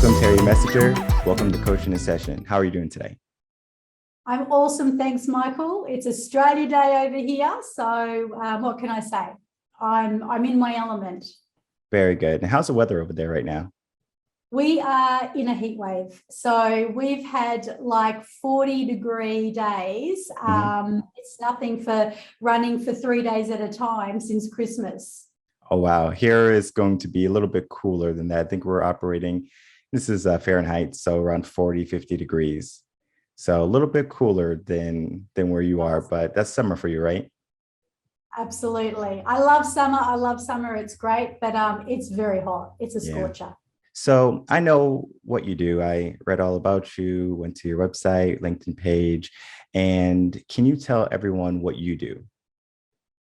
Welcome, Terri Messenger. Welcome to Coaching in Session. How are you doing today? I'm awesome. Thanks, Michael. It's Australia Day over here. So what can I say? I'm in my element. Very good. And how's the weather over there right now? We are in a heat wave. So we've had like 40-degree days. It's nothing for running for 3 days at a time since Christmas. Oh, wow. Here is going to be a little bit cooler than that. I think we're operating, this is Fahrenheit, so around 40, 50 degrees. So a little bit cooler than where you are, but that's summer for you, right? Absolutely. I love summer. I love summer. It's great, but it's very hot. It's a Yeah. scorcher. So I know what you do. I read all about you, went to your website, LinkedIn page, and can you tell everyone what you do?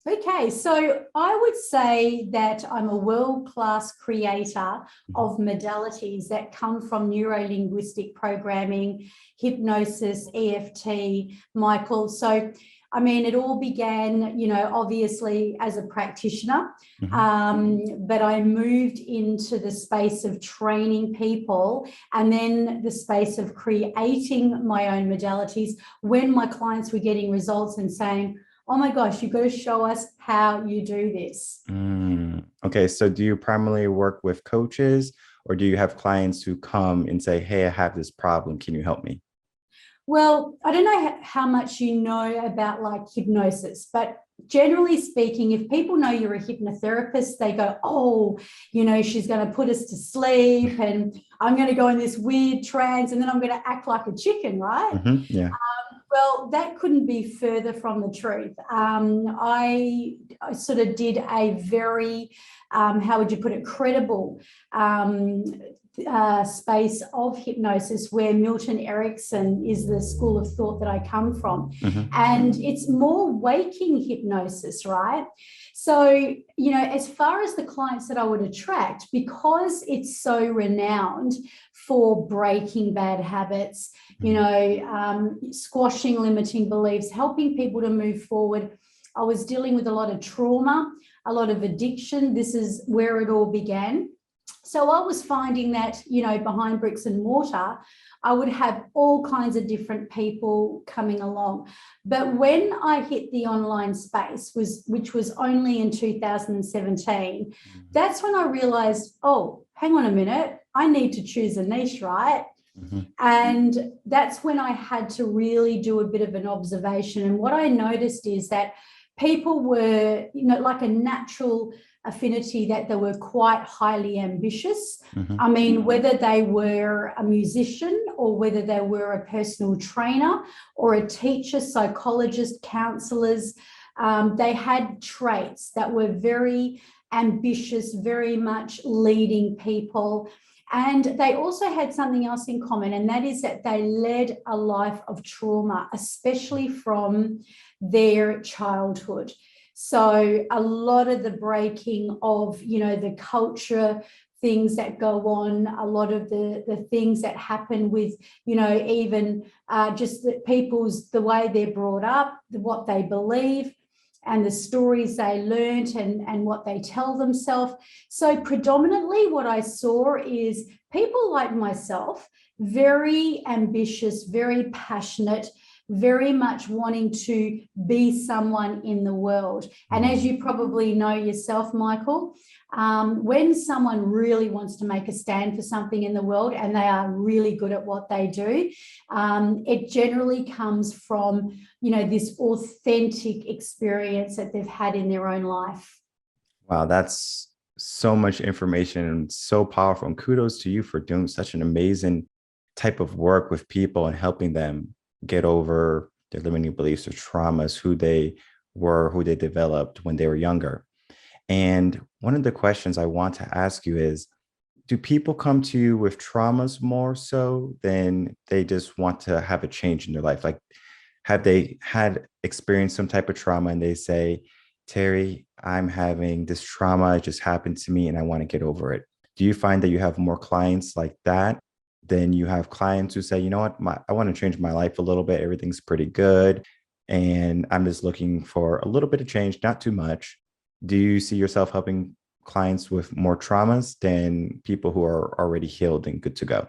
Okay, so I would say that I'm a world-class creator of modalities that come from neuro-linguistic programming, hypnosis, EFT, Michael. So, I mean, it all began, obviously as a practitioner, but I moved into the space of training people and then the space of creating my own modalities when my clients were getting results and saying, oh my gosh, you've got to show us how you do this. Okay, so do you primarily work with coaches or do you have clients who come and say, hey, I have this problem, can you help me? Well, I don't know how much you know about like hypnosis, but generally speaking, if people know you're a hypnotherapist, they go, oh, she's going to put us to sleep and I'm going to go in this weird trance and then I'm going to act like a chicken, right? Yeah. Well, that couldn't be further from the truth. I sort of did a very, how would you put it, credible space of hypnosis where Milton Erickson is the school of thought that I come from. And it's more waking hypnosis, right? So, as far as the clients that I would attract, because it's so renowned for breaking bad habits, squashing limiting beliefs, helping people to move forward. I was dealing with a lot of trauma, a lot of addiction. This is where it all began. So I was finding that, behind bricks and mortar, I would have all kinds of different people coming along. But when I hit the online space, which was only in 2017, that's when I realized, oh, hang on a minute, I need to choose a niche, right? And that's when I had to really do a bit of an observation. And what I noticed is that people were, like a natural affinity that they were quite highly ambitious. I mean, whether they were a musician or whether they were a personal trainer or a teacher, psychologist, counselors, they had traits that were very ambitious, very much leading people. And they also had something else in common, and that is that they led a life of trauma, especially from their childhood. So a lot of the breaking of, the culture, things that go on, a lot of the things that happen with, even just the way they're brought up, what they believe, and the stories they learnt and what they tell themselves. So predominantly what I saw is people like myself, very ambitious, very passionate, very much wanting to be someone in the world. And as you probably know yourself, Michael, when someone really wants to make a stand for something in the world and they are really good at what they do, it generally comes from, this authentic experience that they've had in their own life. Wow, that's so much information and so powerful. And kudos to you for doing such an amazing type of work with people and helping them get over their limiting beliefs or traumas, who they were, who they developed when they were younger. And one of the questions I want to ask you is, do people come to you with traumas more so than they just want to have a change in their life? Like, have they had experienced some type of trauma and they say, Terri, I'm having this trauma, it just happened to me and I want to get over it? Do you find that you have more clients like that than you have clients who say, you know what, I want to change my life a little bit, everything's pretty good, and I'm just looking for a little bit of change, not too much? Do you see yourself helping clients with more traumas than people who are already healed and good to go?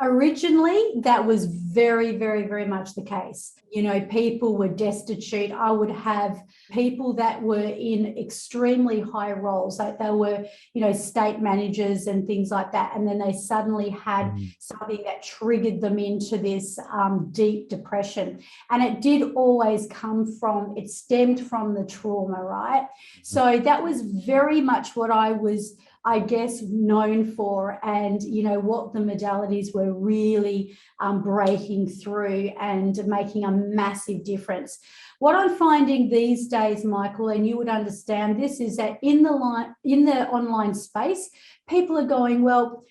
Originally, that was very, very, very much the case. You know, people were destitute. I would have people that were in extremely high roles, like they were, you know, state managers and things like that. And then they suddenly had something that triggered them into this deep depression. And it did always it stemmed from the trauma, right? So that was very much what I was, I guess, known for, and, you know, what the modalities were really breaking through and making a massive difference. What I'm finding these days, Michael, and you would understand this, is that in the online space, people are going, well,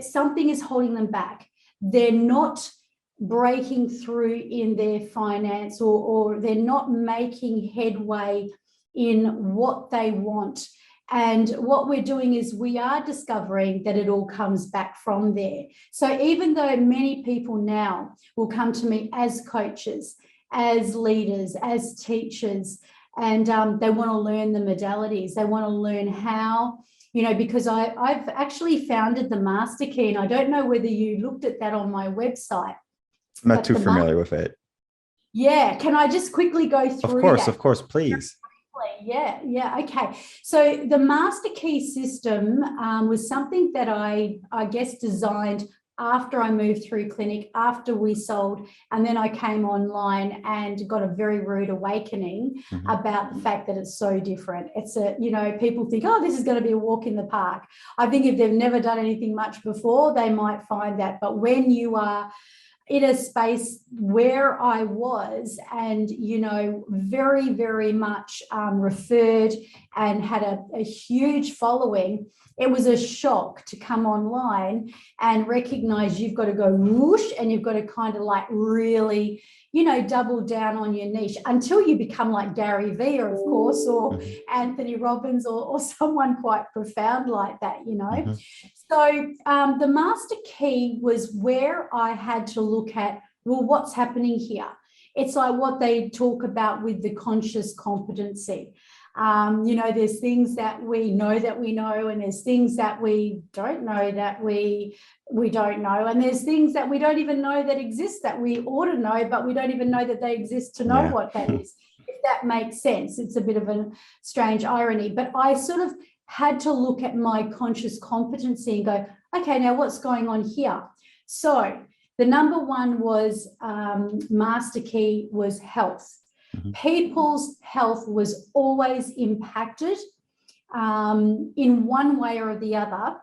something is holding them back. They're not breaking through in their finance, or they're not making headway in what they want. And what we're doing is we are discovering that it all comes back from there. So even though many people now will come to me as coaches, as leaders, as teachers, and they want to learn the modalities, they want to learn how, you know, because I've actually founded the Master Key, and I don't know whether you looked at that on my website. I'm not too familiar with it. Yeah, can I just quickly go through that? Of course, please. Yeah, okay. So the Master Key system was something that I guess designed after I moved through clinic, after we sold, and then I came online and got a very rude awakening about the fact that it's so different. It's people think, oh, this is going to be a walk in the park. I think if they've never done anything much before, they might find that. But when you are in a space where I was, and, you know, very, very much referred and had a huge following, it was a shock to come online and recognize you've got to go whoosh, and you've got to kind of like really, you know, double down on your niche until you become like Gary Vee, of course, or Anthony Robbins, or someone quite profound like that, you know. So the Master Key was where I had to look at, well, what's happening here? It's like what they talk about with the conscious competency. You know, there's things that we know, and there's things that we don't know that we don't know, and there's things that we don't even know that exist that we ought to know, but we don't even know that they exist to know what that is. If that makes sense, it's a bit of a strange irony, but I sort of had to look at my conscious competency and go, okay, now what's going on here? So the number one was Master Key was health. People's health was always impacted in one way or the other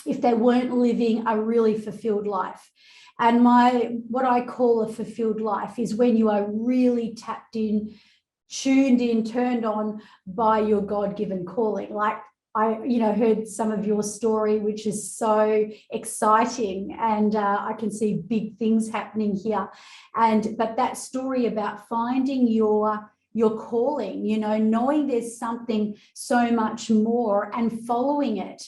if they weren't living a really fulfilled life. And what I call a fulfilled life is when you are really tapped in, tuned in, turned on by your God-given calling. Like, I, you know, heard some of your story, which is so exciting, and I can see big things happening here. But that story about finding your calling, you know, knowing there's something so much more and following it.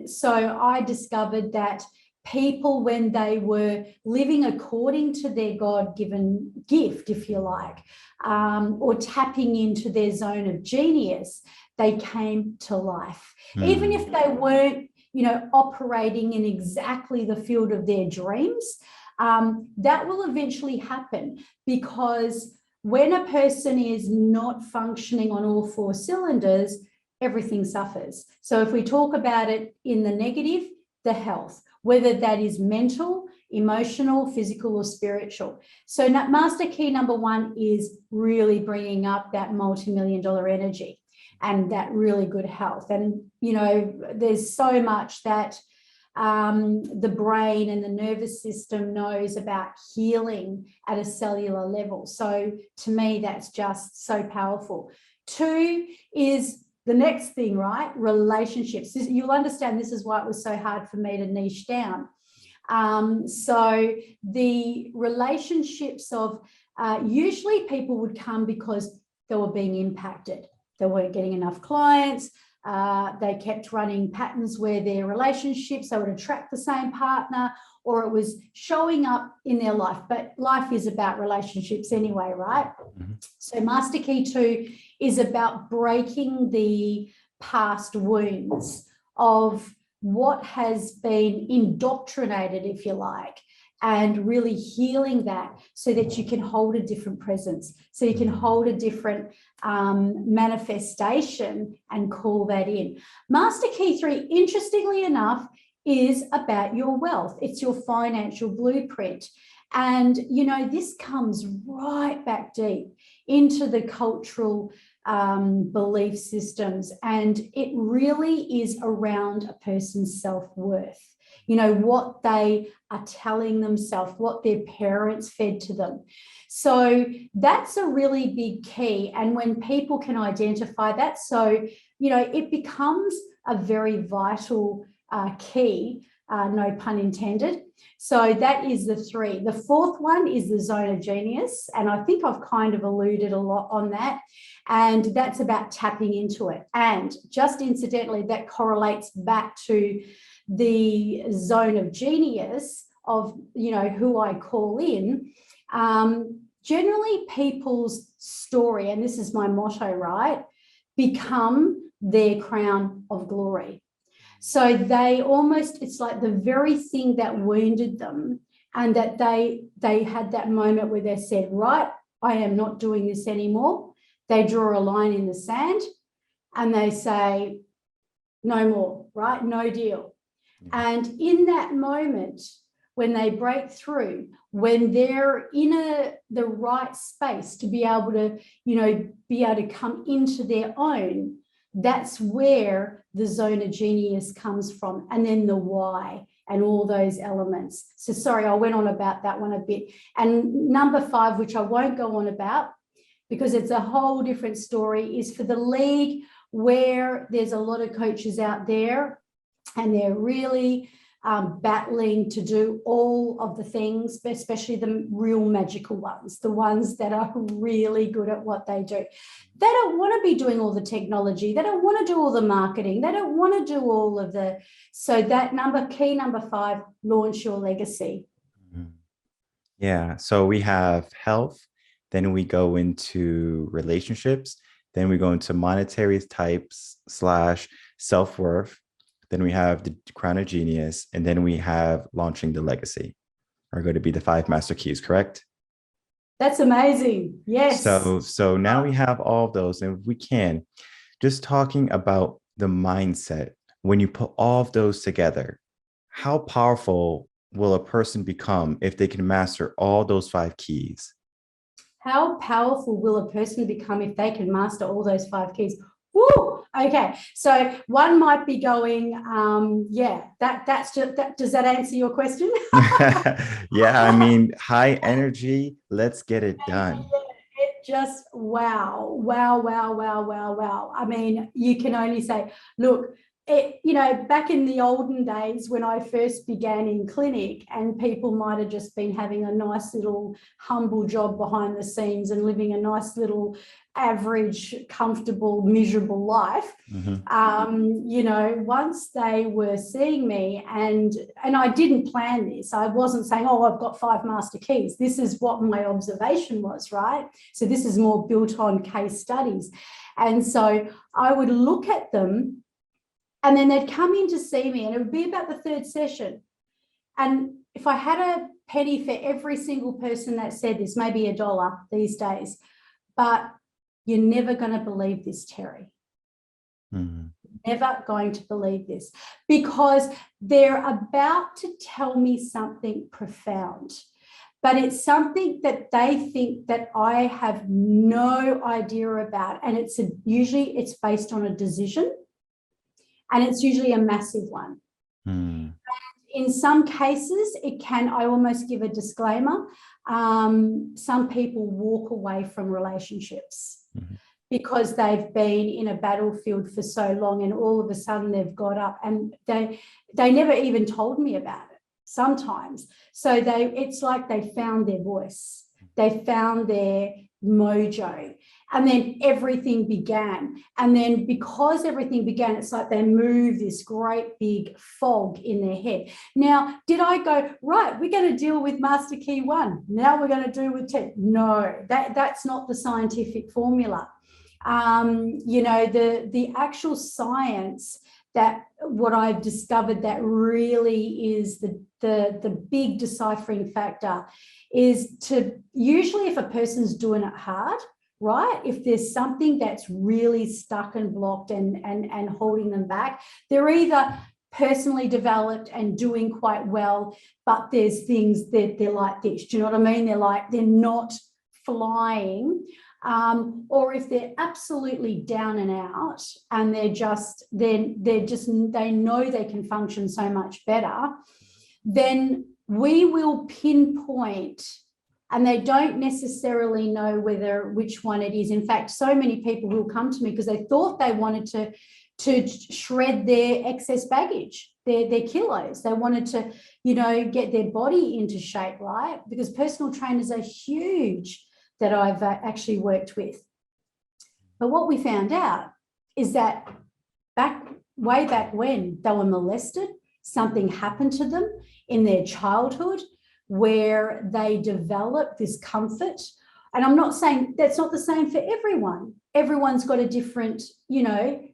So I discovered that people, when they were living according to their God-given gift, if you like, or tapping into their zone of genius, they came to life. Even if they weren't, you know, operating in exactly the field of their dreams, that will eventually happen, because when a person is not functioning on all four cylinders, everything suffers. So if we talk about it in the negative, the health, whether that is mental, emotional, physical, or spiritual. So Master Key number one is really bringing up that multi-million-dollar energy and that really good health. And, you know, there's so much that the brain and the nervous system knows about healing at a cellular level. So to me, that's just so powerful. Two is the next thing, right? Relationships. You'll understand this is why it was so hard for me to niche down. So the relationships of usually people would come because they were being impacted. They weren't getting enough clients. they kept running patterns where their relationships, they would attract the same partner, or it was showing up in their life. But life is about relationships anyway, right? Mm-hmm. So Master Key 2 is about breaking the past wounds of what has been indoctrinated, if you like, and really healing that so that you can hold a different presence, so you can hold a different manifestation and call that in. Master Key 3, interestingly enough, is about your wealth. It's your financial blueprint. And, you know, this comes right back deep into the cultural belief systems. And it really is around a person's self-worth. You know, what they are telling themselves, what their parents fed to them. So that's a really big key. And when people can identify that, so, you know, it becomes a very vital key, no pun intended. So that is the 3. The 4th one is the zone of genius. And I think I've kind of alluded a lot on that. And that's about tapping into it. And just incidentally, that correlates back to the zone of genius of, you know, who I call in. Generally, people's story, and this is my motto, right, become their crown of glory. So they almost, it's like the very thing that wounded them, and that they had that moment where they said, right, I am not doing this anymore. They draw a line in the sand and they say, no more, right? No deal. And in that moment, when they break through, when they're in the right space to be able to, you know, be able to come into their own, that's where the zone of genius comes from. And then the why and all those elements. So sorry, I went on about that one a bit. And number 5, which I won't go on about because it's a whole different story, is for the league, where there's a lot of coaches out there and they're really battling to do all of the things, but especially the real magical ones, the ones that are really good at what they do. They don't want to be doing all the technology. They don't want to do all the marketing. They don't want to do all of the, so that key number 5, launch your legacy. Yeah. So we have health, then we go into relationships, then we go into monetary types / self-worth. Then we have the crown of genius, and then we have launching the legacy are going to be the 5 master keys, correct? That's amazing. Yes. So now we have all of those, and if we can, just talking about the mindset, when you put all of those together, how powerful will a person become if they can master all those 5 keys? How powerful will a person become if they can master all those 5 keys? Woo! Okay, so one might be going, yeah, that's just that. Does that answer your question? Yeah, I mean, high energy, let's get it done. It just, wow, wow, wow, wow, wow, wow. I mean, you can only say, look, you know, back in the olden days when I first began in clinic, and people might have just been having a nice little humble job behind the scenes and living a nice little average, comfortable, miserable life. You know, once they were seeing me, and I didn't plan this. I wasn't saying, oh, I've got 5 master keys. This is what my observation was, right? So this is more built on case studies. And so I would look at them, and then they'd come in to see me, and it would be about the 3rd session. And if I had a penny for every single person that said this, maybe $1 these days, but you're never going to believe this, Terri. Never going to believe this, because they're about to tell me something profound, but it's something that they think that I have no idea about. And usually it's based on a decision. And it's usually a massive one. In some cases, I almost give a disclaimer. Some people walk away from relationships because they've been in a battlefield for so long, and all of a sudden they've got up, and they never even told me about it sometimes. So it's like they found their voice. They found their mojo. And then everything began. And then because everything began, it's like they move this great big fog in their head. Now, did I go, right, we're going to deal with Master Key 1. Now we're going to do with 10. No, that's not the scientific formula. The actual science, that what I've discovered that really is the big deciphering factor is to usually, if a person's doing it hard, right? If there's something that's really stuck and blocked and holding them back, they're either personally developed and doing quite well, but there's things that they're like this. Do you know what I mean? They're not flying. Or if they're absolutely down and out and they know they can function so much better, then we will pinpoint, and they don't necessarily know which one it is. In fact, so many people will come to me because they thought they wanted to shred their excess baggage, their kilos. They wanted to, get their body into shape, right? Because personal trainers are huge that I've actually worked with. But what we found out is that way back when they were molested, something happened to them in their childhood where they developed this comfort. And I'm not saying that's not the same for everyone. Everyone's got a different,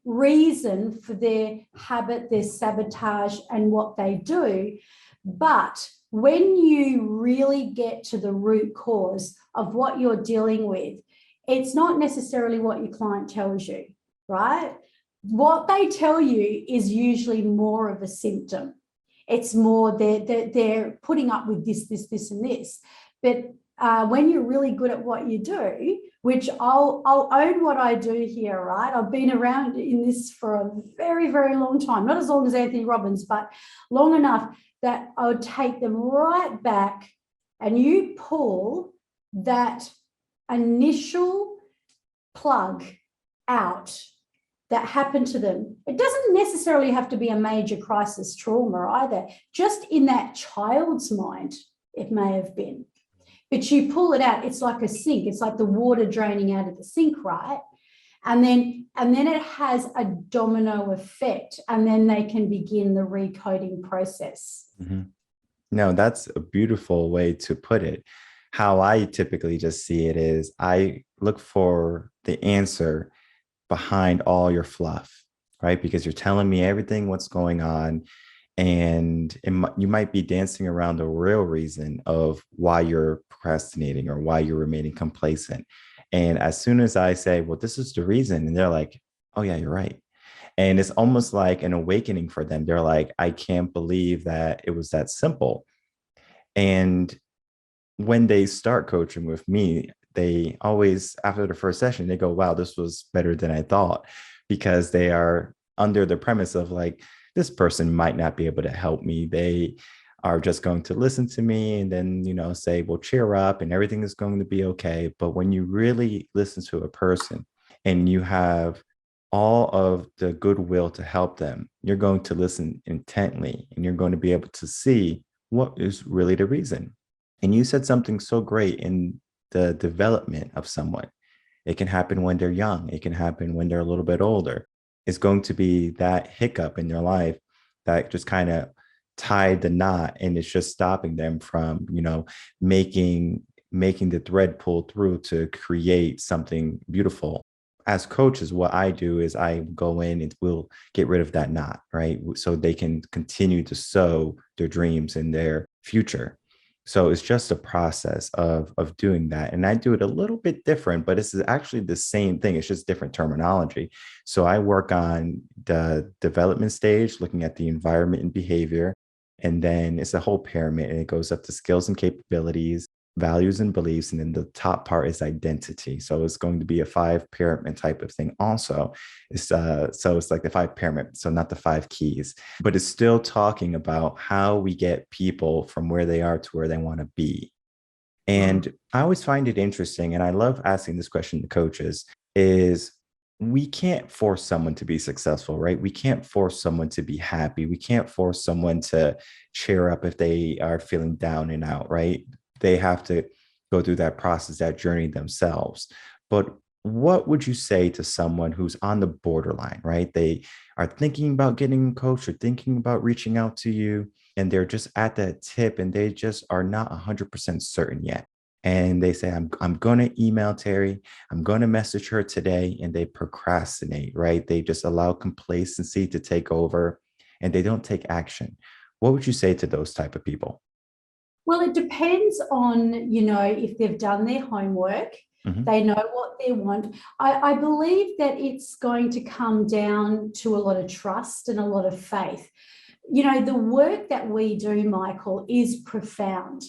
reason for their habit, their sabotage, and what they do. But when you really get to the root cause of what you're dealing with, it's not necessarily what your client tells you, right? What they tell you is usually more of a symptom. It's more they're putting up with this, and this. But when you're really good at what you do, which I'll own what I do here, right? I've been around in this for a very, very long time, not as long as Anthony Robbins, but long enough that I would take them right back, and you pull that initial plug out that happened to them. It doesn't necessarily have to be a major crisis trauma either. Just in that child's mind, it may have been. But you pull it out, it's like a sink. It's like the water draining out of the sink, right? And then it has a domino effect, and then they can begin the recoding process. Mm-hmm. No, that's a beautiful way to put it. How I typically just see it is I look for the answer behind all your fluff, right? Because you're telling me everything, what's going on. And you might be dancing around the real reason of why you're procrastinating or why you're remaining complacent. And as soon as I say, well, this is the reason, and they're like, oh, yeah, you're right. And it's almost like an awakening for them. They're like, I can't believe that it was that simple. And when they start coaching with me, they always, after the first session, they go, wow, this was better than I thought, because they are under the premise of like, this person might not be able to help me. They are just going to listen to me and then, say, well, cheer up and everything is going to be okay. But when you really listen to a person and you have all of the goodwill to help them, you're going to listen intently and you're going to be able to see what is really the reason. And you said something so great in the development of someone. It can happen when they're young. It can happen when they're a little bit older. It's going to be that hiccup in their life that just kind of tied the knot, and it's just stopping them from, making the thread pull through to create something beautiful. As coaches, what I do is I go in and we'll get rid of that knot, right? So they can continue to sow their dreams in their future. So it's just a process of doing that. And I do it a little bit different, but it's actually the same thing. It's just different terminology. So I work on the development stage, looking at the environment and behavior. And then it's a whole pyramid, and it goes up to skills and capabilities, values and beliefs. And then the top part is identity. So it's going to be a 5 pyramid type of thing. Also, so it's like the 5 pyramid. So not the 5 keys, but it's still talking about how we get people from where they are to where they want to be. And I always find it interesting, and I love asking this question to coaches, is we can't force someone to be successful, right? We can't force someone to be happy. We can't force someone to cheer up if they are feeling down and out, right? They have to go through that process, that journey themselves. But what would you say to someone who's on the borderline, right? They are thinking about getting coached or thinking about reaching out to you, and they're just at that tip and they just are not 100% certain yet. And they say, I'm going to email Terri, I'm going to message her today. And they procrastinate, right? They just allow complacency to take over and they don't take action. What would you say to those type of people? Well, it depends on, if they've done their homework, Mhm. they know what they want. I believe that it's going to come down to a lot of trust and a lot of faith. The work that we do, Michael, is profound.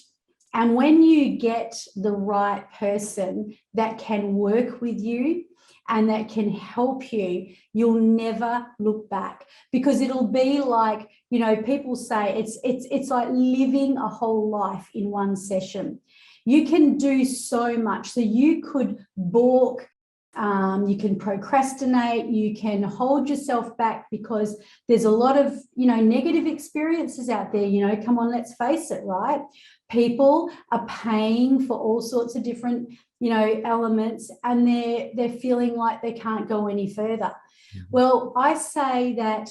And when you get the right person that can work with you and that can help you, you'll never look back, because it'll be like, people say it's like living a whole life in one session. You can do so much. So you could balk, you can procrastinate, you can hold yourself back because there's a lot of, negative experiences out there. Come on, let's face it, right? People are paying for all sorts of different, elements, and they're feeling like they can't go any further. Mhm. Well, I say that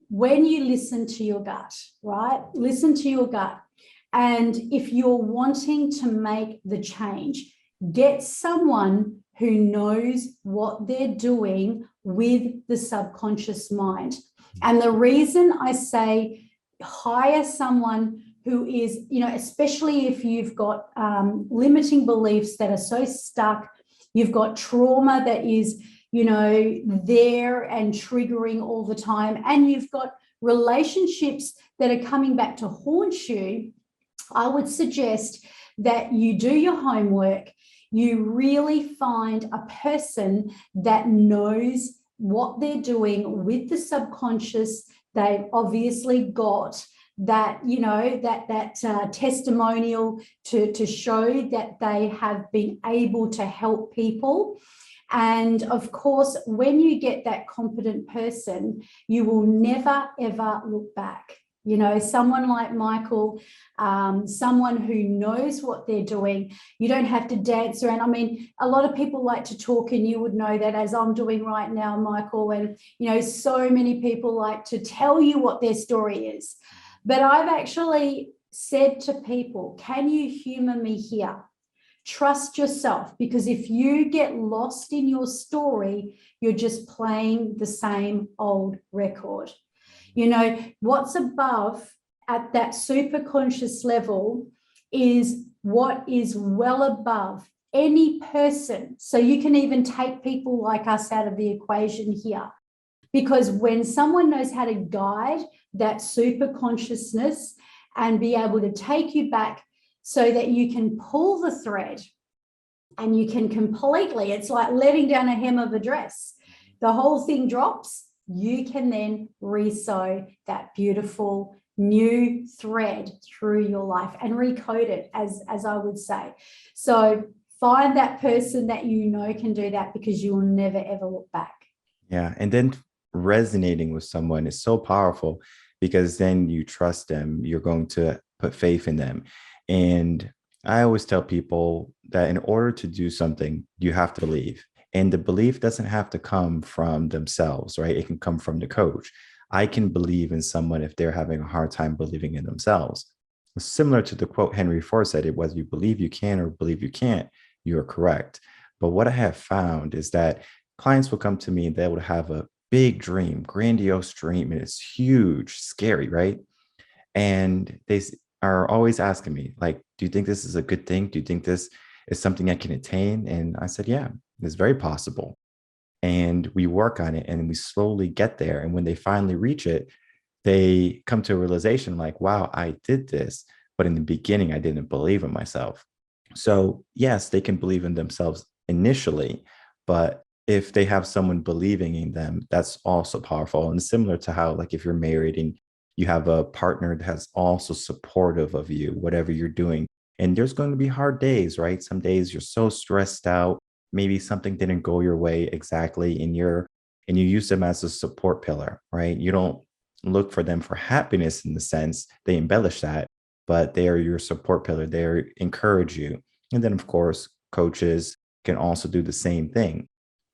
when you listen to your gut, right? Listen to your gut. And if you're wanting to make the change, get someone who knows what they're doing with the subconscious mind. And the reason I say hire someone who is, especially if you've got limiting beliefs that are so stuck, you've got trauma that is, there and triggering all the time, and you've got relationships that are coming back to haunt you, I would suggest that you do your homework, you really find a person that knows what they're doing with the subconscious. They've obviously got that, that testimonial to show that they have been able to help people. And of course, when you get that competent person, you will never, ever look back. Someone like Michael, someone who knows what they're doing. You don't have to dance around. I mean, a lot of people like to talk, and you would know that, as I'm doing right now, Michael. And, so many people like to tell you what their story is. But I've actually said to people, can you humor me here? Trust yourself, because if you get lost in your story, you're just playing the same old record. What's above at that super conscious level is what is well above any person. So you can even take people like us out of the equation here, because when someone knows how to guide that super consciousness and be able to take you back so that you can pull the thread and you can completely, it's like letting down a hem of a dress. The whole thing drops. You can then resew that beautiful new thread through your life and recode it, as I would say. So find that person that can do that, because you will never, ever look back. Yeah. And then resonating with someone is so powerful because then you trust them, you're going to put faith in them. And I always tell people that in order to do something, you have to believe. And the belief doesn't have to come from themselves, right? It can come from the coach. I can believe in someone if they're having a hard time believing in themselves. Similar to the quote Henry Ford said, it whether you believe you can or believe you can't, you are correct. But what I have found is that clients will come to me and they will have a big dream, grandiose dream, and it's huge, scary, right? And are always asking me, like, do you think this is a good thing? Do you think this is something I can attain? And I said, yeah, it's very possible. And we work on it and we slowly get there. And when they finally reach it, they come to a realization like, wow, I did this. But in the beginning, I didn't believe in myself. So, yes, they can believe in themselves initially, but if they have someone believing in them, that's also powerful. And similar to how, like, if you're married and you have a partner that's also supportive of you, whatever you're doing, and there's going to be hard days, right? Some days you're so stressed out, maybe something didn't go your way exactly, and you use them as a support pillar, right? You don't look for them for happiness in the sense they embellish that, but they are your support pillar. They encourage you. And then, of course, coaches can also do the same thing.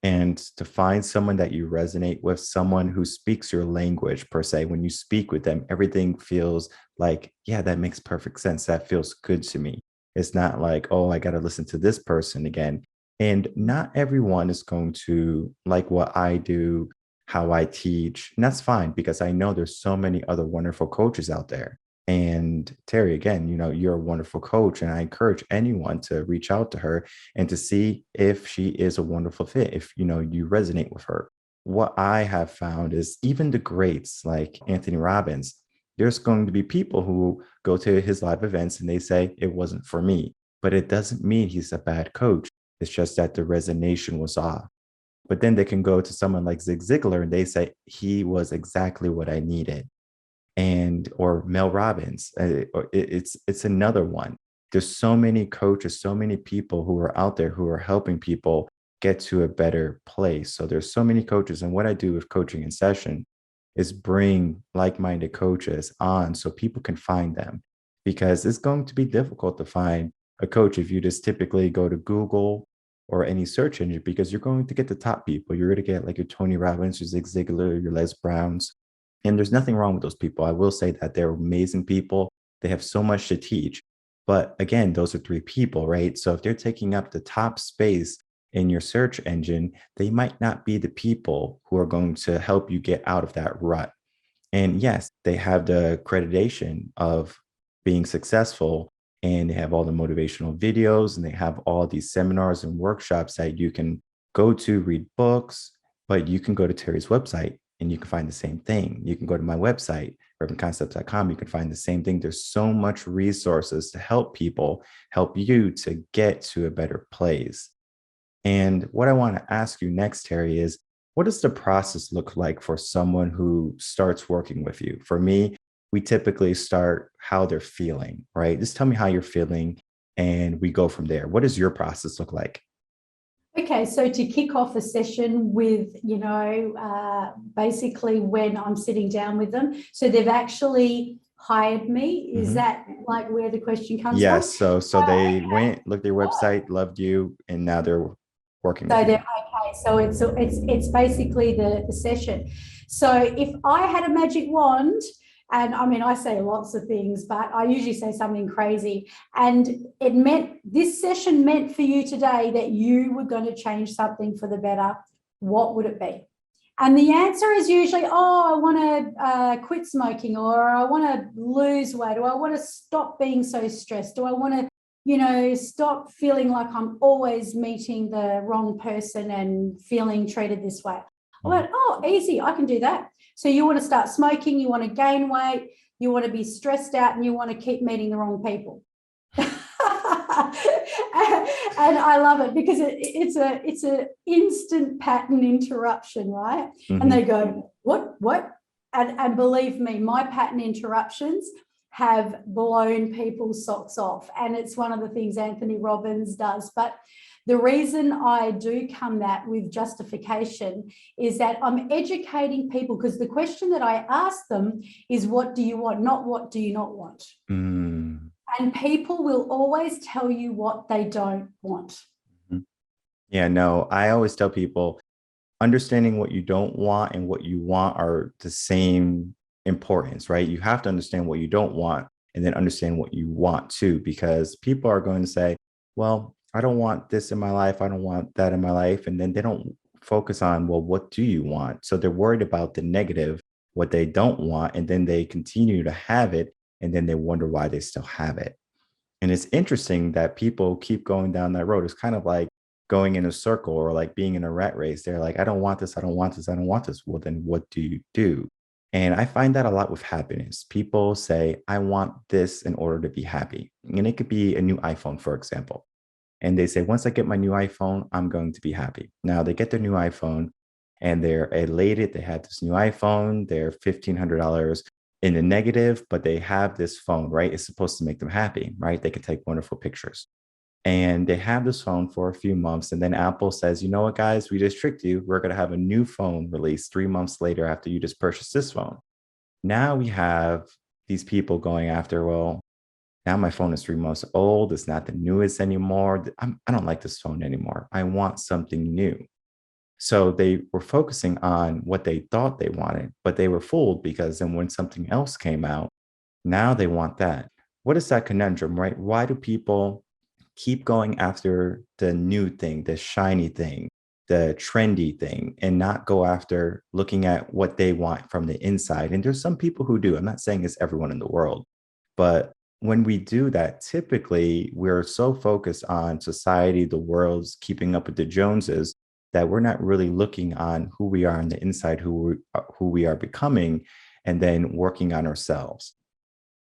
And to find someone that you resonate with, someone who speaks your language per se, when you speak with them, everything feels like, yeah, that makes perfect sense. That feels good to me. It's not like, oh, I got to listen to this person again. And not everyone is going to like what I do, how I teach. And that's fine because I know there's so many other wonderful coaches out there. And Terry, again, you're a wonderful coach, and I encourage anyone to reach out to her and to see if she is a wonderful fit, if you resonate with her. What I have found is even the greats like Anthony Robbins, there's going to be people who go to his live events and they say it wasn't for me, but it doesn't mean he's a bad coach. It's just that the resonation was off. But then they can go to someone like Zig Ziglar and they say he was exactly what I needed, and or Mel Robbins. It's another one. There's so many coaches, so many people who are out there who are helping people get to a better place. So there's so many coaches, and what I do with coaching in session is bring like-minded coaches on so people can find them, because it's going to be difficult to find a coach if you just typically go to Google or any search engine, because you're going to get the top people. You're going to get like your Tony Robbins, your Zig Ziglar, your Les Browns, and there's nothing wrong with those people. I will say that they're amazing people. They have so much to teach. But again, those are three people, right? So if they're taking up the top space in your search engine, they might not be the people who are going to help you get out of that rut. And yes, they have the accreditation of being successful, and they have all the motivational videos, and they have all these seminars and workshops that you can go to, read books, but you can go to Terry's website and you can find the same thing. You can go to my website, urbanconcepts.com. You can find the same thing. There's so much resources to help people, help you to get to a better place. And what I want to ask you next, Terry, is what does the process look like for someone who starts working with you? For me, we typically start how they're feeling, right? Just tell me how you're feeling and we go from there. What does your process look like? Okay, so to kick off a session with, basically when I'm sitting down with them, so they've actually hired me. Is Mhm. that like where the question comes from? Yes. So they went, looked at your website, loved you, and now they're working with So you. they're okay. So it's basically the session. So if I had a magic wand, and I mean I say lots of things, but I usually say something crazy, and it meant this session meant for you today that you were going to change something for the better, what would it be? And the answer is usually, oh, I want to quit smoking, or I want to lose weight, or I want to stop being so stressed, or I want to stop feeling like I'm always meeting the wrong person and feeling treated this way. I Mhm. went, oh, easy, I can do that. So you want to start smoking, you want to gain weight, you want to be stressed out, and you want to keep meeting the wrong people. And I love it because it's a instant pattern interruption, right? And they Mhm. go, what? And believe me, my pattern interruptions have blown people's socks off. And it's one of the things Anthony Robbins does. But the reason I do come that with justification is that I'm educating people, because the question that I ask them is, what do you want? Not what do you not want? Mm. And people will always tell you what they don't want. Mhm. Yeah, no, I always tell people understanding what you don't want and what you want are the same importance, right? You have to understand what you don't want and then understand what you want too, because people are going to say, well, I don't want this in my life. I don't want that in my life. And then they don't focus on, well, what do you want? So they're worried about the negative, what they don't want, and then they continue to have it. And then they wonder why they still have it. And it's interesting that people keep going down that road. It's kind of like going in a circle or like being in a rat race. They're like, I don't want this. I don't want this. I don't want this. Well, then what do you do? And I find that a lot with happiness. People say, I want this in order to be happy. And it could be a new iPhone, for example. And they say, once I get my new iPhone, I'm going to be happy. Now they get their new iPhone and they're elated. They had this new iPhone. They're $1,500 in the negative, but they have this phone, right? It's supposed to make them happy, right? They can take wonderful pictures. And they have this phone for a few months. And then Apple says, you know what, guys, we just tricked you. We're going to have a new phone released 3 months later after you just purchased this phone. Now we have these people going after, well, Now my phone is 3 months old. It's not the newest anymore. I don't like this phone anymore. I want something new. So they were focusing on what they thought they wanted, but they were fooled because then when something else came out, now they want that. What is that conundrum, right? Why do people keep going after the new thing, the shiny thing, the trendy thing, and not go after looking at what they want from the inside? And there's some people who do. I'm not saying it's everyone in the world, but when we do that, typically we're so focused on society, the world's keeping up with the Joneses, that we're not really looking on who we are on the inside, who we are becoming, and then working on ourselves.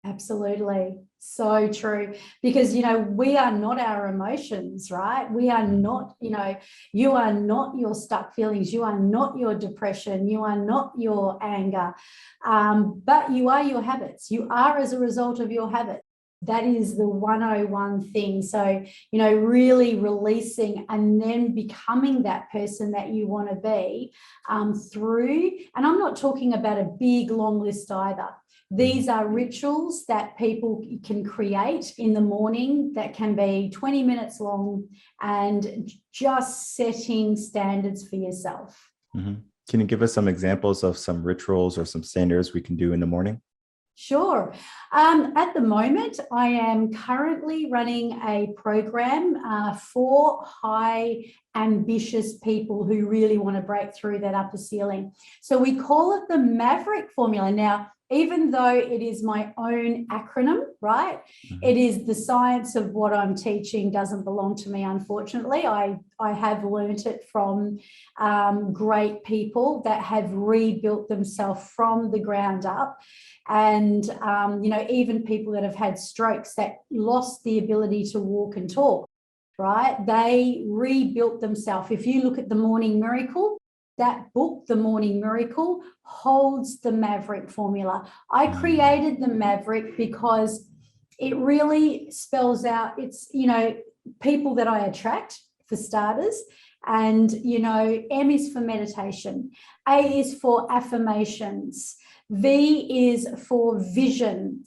Absolutely. So true. Because, we are not our emotions, right? We are not, you are not your stuck feelings. You are not your depression. You are not your anger. But you are your habits. You are as a result of your habits. That is the 101 thing. So, really releasing and then becoming that person that you want to be through. And I'm not talking about a big, long list either. These are rituals that people can create in the morning that can be 20 minutes long and just setting standards for yourself. Mm-hmm. Can you give us some examples of some rituals or some standards we can do in the morning? Sure. At the moment, I am currently running a program for high ambitious people who really want to break through that upper ceiling. So we call it the Maverick Formula. Now, even though it is my own acronym, right? It is the science of what I'm teaching doesn't belong to me, unfortunately. I have learnt it from great people that have rebuilt themselves from the ground up. And, even people that have had strokes that lost the ability to walk and talk, right? They rebuilt themselves. If you look at The Morning Miracle, that book, The Morning Miracle, holds the Maverick formula. I created the Maverick because it really spells out, it's, people that I attract, for starters. And, M is for meditation. A is for affirmations. V is for vision.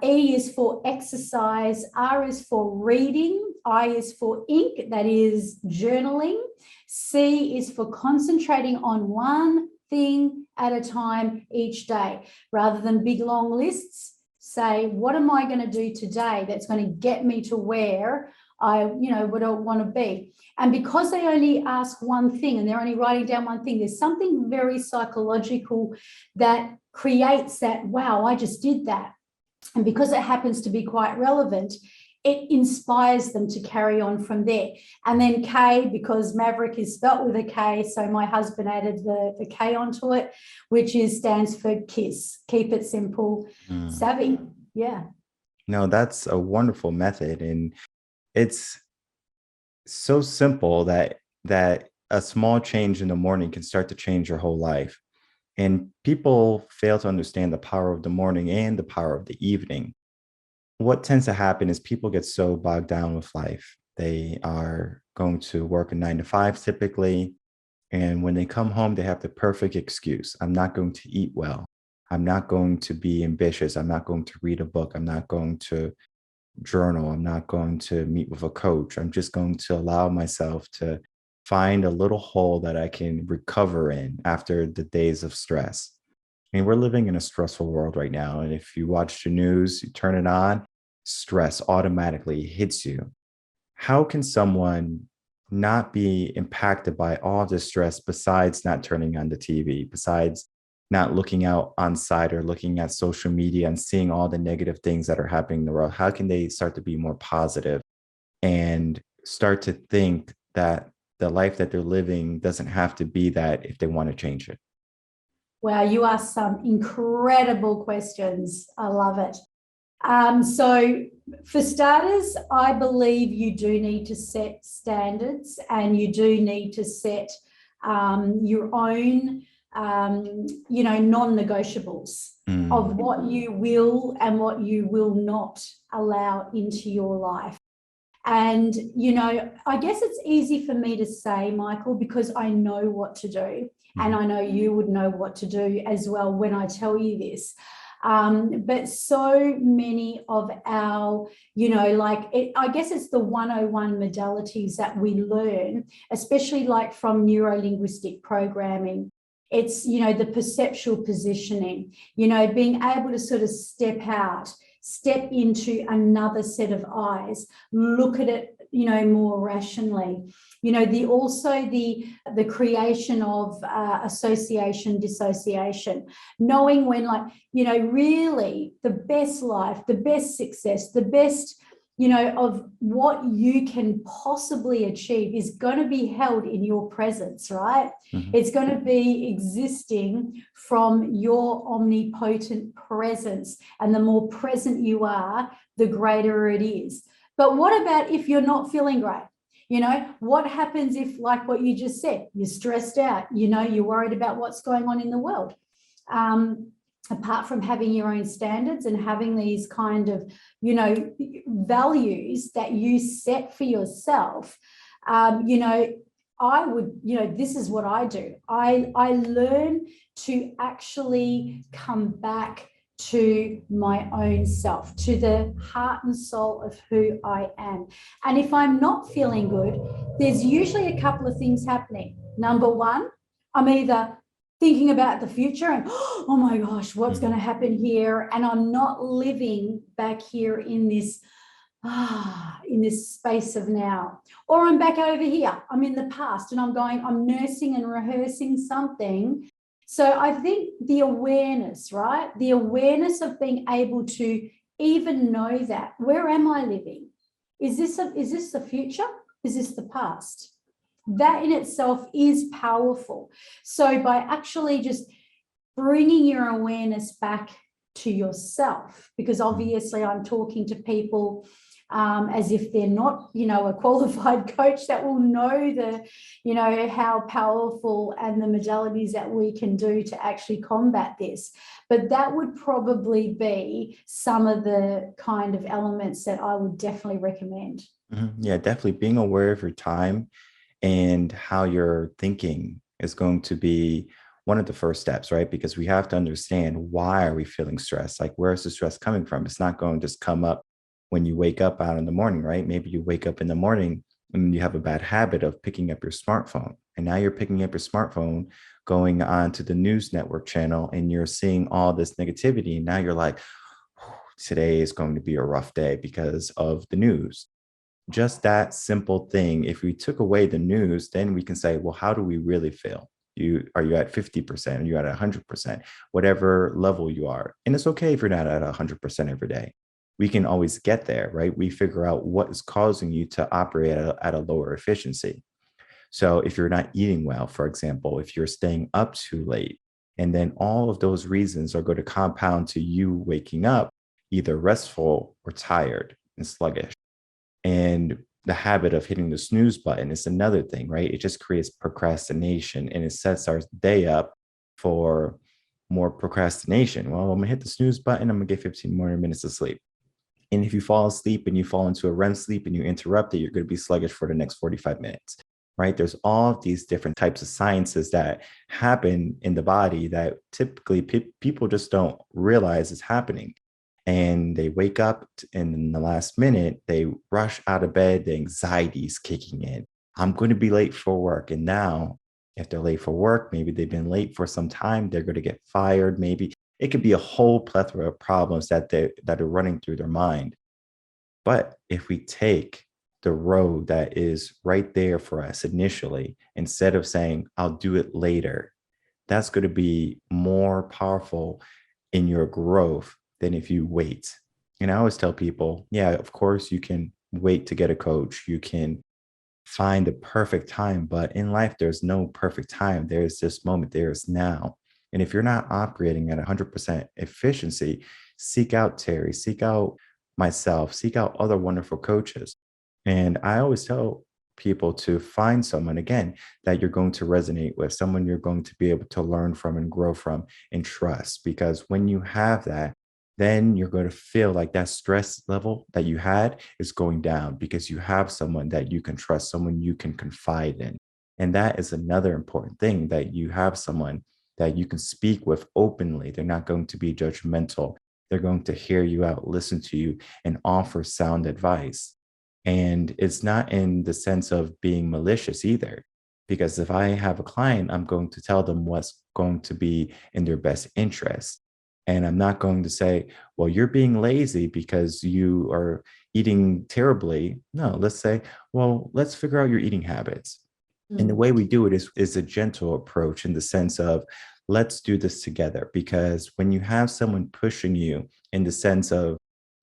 E is for exercise. R is for reading. I is for ink, that is journaling. C is for concentrating on one thing at a time each day. Rather than big long lists, say, what am I going to do today that's going to get me to where I want to be? And because they only ask one thing and they're only writing down one thing, there's something very psychological that creates that, wow, I just did that. And because it happens to be quite relevant, it inspires them to carry on from there. And then K, because Maverick is spelt with a K, so my husband added the K onto it, which stands for KISS, keep it simple, savvy. Yeah. No, that's a wonderful method. And it's so simple that a small change in the morning can start to change your whole life. And people fail to understand the power of the morning and the power of the evening. What tends to happen is people get so bogged down with life. They are going to work a 9 to 5 typically. And when they come home, they have the perfect excuse. I'm not going to eat well. I'm not going to be ambitious. I'm not going to read a book. I'm not going to journal. I'm not going to meet with a coach. I'm just going to allow myself to find a little hole that I can recover in after the days of stress. I mean, we're living in a stressful world right now. And if you watch the news, you turn it on, stress automatically hits you. How can someone not be impacted by all this stress besides not turning on the TV, besides not looking out on site or looking at social media and seeing all the negative things that are happening in the world? How can they start to be more positive and start to think that the life that they're living doesn't have to be that if they want to change it? Wow, you asked some incredible questions. I love it. So for starters, I believe you do need to set standards and you do need to set your own, non-negotiables of what you will and what you will not allow into your life. And, I guess it's easy for me to say, Michael, because I know what to do. And I know you would know what to do as well when I tell you this. But so many of our, I guess it's the 101 modalities that we learn, especially like from neuro-linguistic programming. It's, the perceptual positioning, being able to sort of step out, step into another set of eyes, look at it, more rationally. The creation of association, dissociation, knowing when, really the best life, the best success, the best, of what you can possibly achieve is going to be held in your presence, right? Mhm. It's going to be existing from your omnipotent presence. And the more present you are, the greater it is. But what about if you're not feeling great? What happens if, like what you just said, you're stressed out, you're worried about what's going on in the world? Apart from having your own standards and having these kind of, values that you set for yourself, I would, this is what I do. I learn to actually come back to my own self, to the heart and soul of who I am. And if I'm not feeling good, there's usually a couple of things happening. Number one, I'm either thinking about the future and, oh my gosh, what's going to happen here? And I'm not living back here in this space of now. Or I'm back over here, I'm in the past and I'm nursing and rehearsing something. So I think the awareness, right? The awareness of being able to even know that, where am I living? Is this the future? Is this the past? That in itself is powerful. So by actually just bringing your awareness back to yourself, because obviously I'm talking to people as if they're not, a qualified coach that will know how powerful and the modalities that we can do to actually combat this. But that would probably be some of the kind of elements that I would definitely recommend. Yeah, definitely being aware of your time and how you're thinking is going to be one of the first steps, right? Because we have to understand, why are we feeling stressed? Like, where's the stress coming from? It's not going to just come up when you wake up out in the morning, right? Maybe you wake up in the morning and you have a bad habit of picking up your smartphone. And now you're picking up your smartphone, going on to the news network channel, and you're seeing all this negativity. And now you're like, today is going to be a rough day because of the news. Just that simple thing. If we took away the news, then we can say, well, how do we really feel? Are you at 50%? Are you at 100%? Whatever level you are. And it's okay if you're not at 100% every day. We can always get there, right? We figure out what is causing you to operate at a lower efficiency. So if you're not eating well, for example, if you're staying up too late, and then all of those reasons are going to compound to you waking up either restful or tired and sluggish. And the habit of hitting the snooze button is another thing, right? It just creates procrastination and it sets our day up for more procrastination. Well, I'm gonna hit the snooze button, I'm gonna get 15 more minutes of sleep. And if you fall asleep and you fall into a REM sleep and you interrupt it, you're going to be sluggish for the next 45 minutes, right? There's all of these different types of sciences that happen in the body that typically people just don't realize is happening. And they wake up and in the last minute, they rush out of bed, the anxiety is kicking in. I'm going to be late for work. And now, if they're late for work, maybe they've been late for some time, they're going to get fired. Maybe it could be a whole plethora of problems that are running through their mind. But if we take the road that is right there for us initially, instead of saying, I'll do it later, that's going to be more powerful in your growth than if you wait. And I always tell people, yeah, of course, you can wait to get a coach. You can find the perfect time, but in life, there's no perfect time. There's this moment, there's now. And if you're not operating at 100% efficiency, seek out Terri, seek out myself, seek out other wonderful coaches. And I always tell people to find someone, again, that you're going to resonate with, someone you're going to be able to learn from and grow from and trust. Because when you have that, then you're going to feel like that stress level that you had is going down because you have someone that you can trust, someone you can confide in. And that is another important thing, that you have someone that you can speak with openly. They're not going to be judgmental. They're going to hear you out, listen to you, and offer sound advice. And it's not in the sense of being malicious either, because if I have a client, I'm going to tell them what's going to be in their best interest. And I'm not going to say, well, you're being lazy because you are eating terribly. No, let's say, well, let's figure out your eating habits. And the Mm. way we do it is a gentle approach in the sense of, let's do this together. Because when you have someone pushing you in the sense of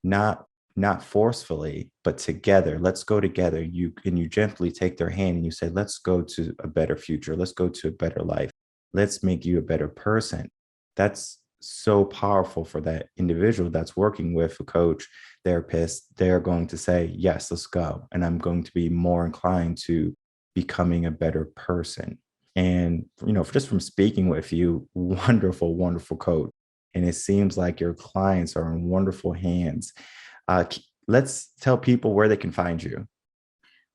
not not forcefully, but together, let's go together. You gently take their hand and you say, let's go to a better future. Let's go to a better life. Let's make you a better person. That's so powerful for that individual that's working with a coach, therapist. They're going to say, yes, let's go. And I'm going to be more inclined to becoming a better person. And, just from speaking with you, wonderful, wonderful coach. And it seems like your clients are in wonderful hands. Let's tell people where they can find you.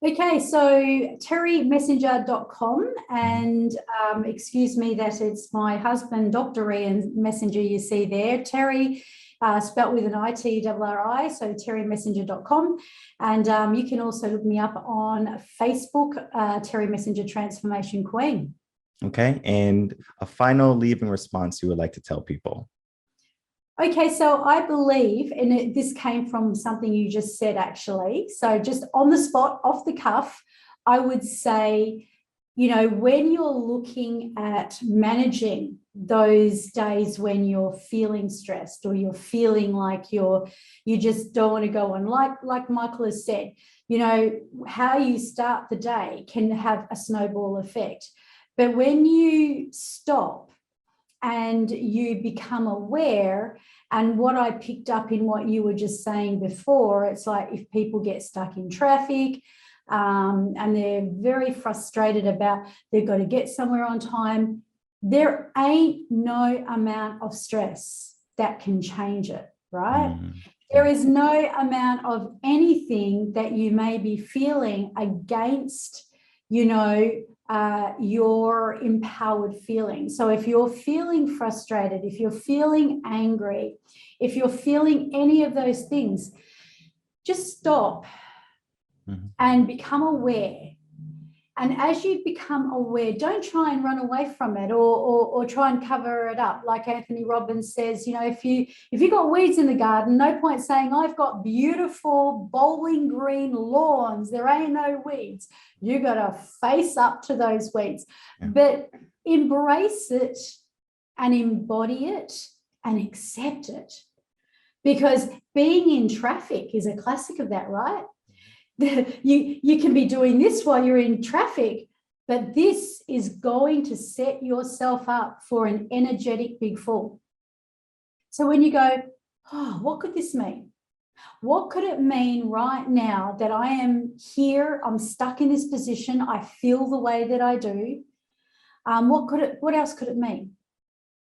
Okay, so terrymessenger.com, Mhm. and excuse me that it's my husband, Dr. Rearden Messenger, you see there. Terri, spelt with an I-T-R-R-I, so terrymessenger.com. And you can also look me up on Facebook, Terri Messenger Transformation Queen. Okay. And a final leaving response you would like to tell people. Okay, so I believe, and this came from something you just said, actually. So just on the spot, off the cuff, I would say, when you're looking at managing those days when you're feeling stressed or you're feeling like you just don't want to go on, like Michael has said, how you start the day can have a snowball effect. But when you stop and you become aware, and what I picked up in what you were just saying before, it's like if people get stuck in traffic, and they're very frustrated about they've got to get somewhere on time, there ain't no amount of stress that can change it, right? Mhm. There Yeah. is no amount of anything that you may be feeling against, your empowered feeling. So if you're feeling frustrated, if you're feeling angry, if you're feeling any of those things, just stop Mhm. and become aware. And as you become aware, don't try and run away from it or try and cover it up. Like Anthony Robbins says, if you got weeds in the garden, no point saying I've got beautiful bowling green lawns. There ain't no weeds. You got to face up to those weeds, Yeah. but embrace it and embody it and accept it. Because being in traffic is a classic of that, right? You can be doing this while you're in traffic, but this is going to set yourself up for an energetic big fall. So when you go, oh, what could this mean? What could it mean right now that I am here, I'm stuck in this position, I feel the way that I do? What else could it mean?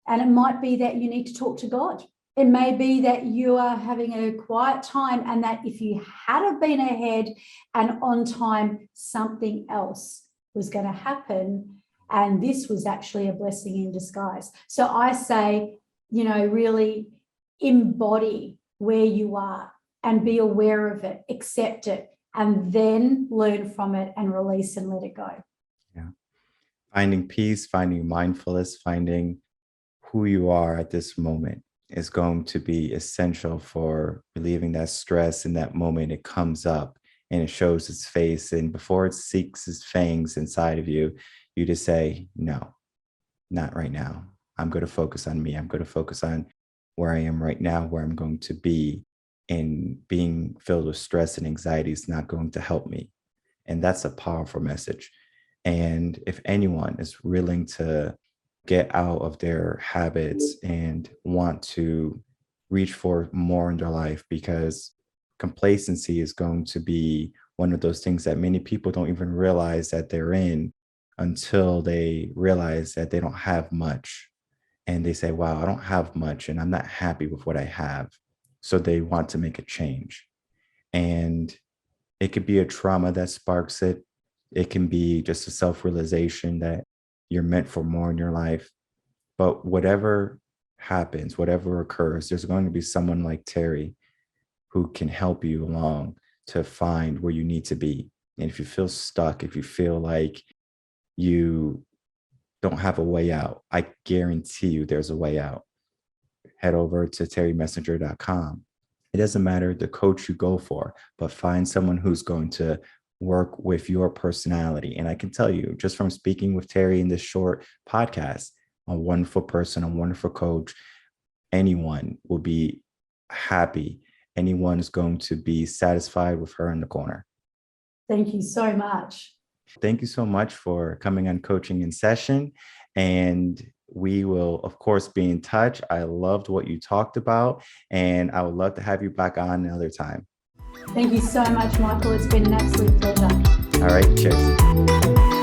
And it might be that you need to talk to God. It may be that you are having a quiet time, and that if you had have been ahead and on time, something else was going to happen. And this was actually a blessing in disguise. So I say, really embody where you are and be aware of it, accept it, and then learn from it and release and let it go. Yeah. Finding peace, finding mindfulness, finding who you are at this moment is going to be essential for relieving that stress in that moment. It comes up and it shows its face. And before it seeks its fangs inside of you, you just say, no, not right now. I'm going to focus on me. I'm going to focus on where I am right now, where I'm going to be. And being filled with stress and anxiety is not going to help me. And that's a powerful message. And if anyone is willing to get out of their habits and want to reach for more in their life, because complacency is going to be one of those things that many people don't even realize that they're in until they realize that they don't have much. And they say, wow, I don't have much and I'm not happy with what I have. So they want to make a change. And it could be a trauma that sparks it. It can be just a self realization that you're meant for more in your life. But whatever happens, whatever occurs, there's going to be someone like Terri who can help you along to find where you need to be. And if you feel stuck, if you feel like you don't have a way out, I guarantee you there's a way out. Head over to terrimessenger.com. It doesn't matter the coach you go for, but find someone who's going to work with your personality. And I can tell you, just from speaking with Terri in this short podcast, a wonderful person, a wonderful coach, anyone will be happy. Anyone is going to be satisfied with her in the corner. Thank you so much. Thank you so much for coming on Coaching in Session. And we will, of course, be in touch. I loved what you talked about, and I would love to have you back on another time. Thank you so much, Michael. It's been an absolute pleasure. All right, cheers.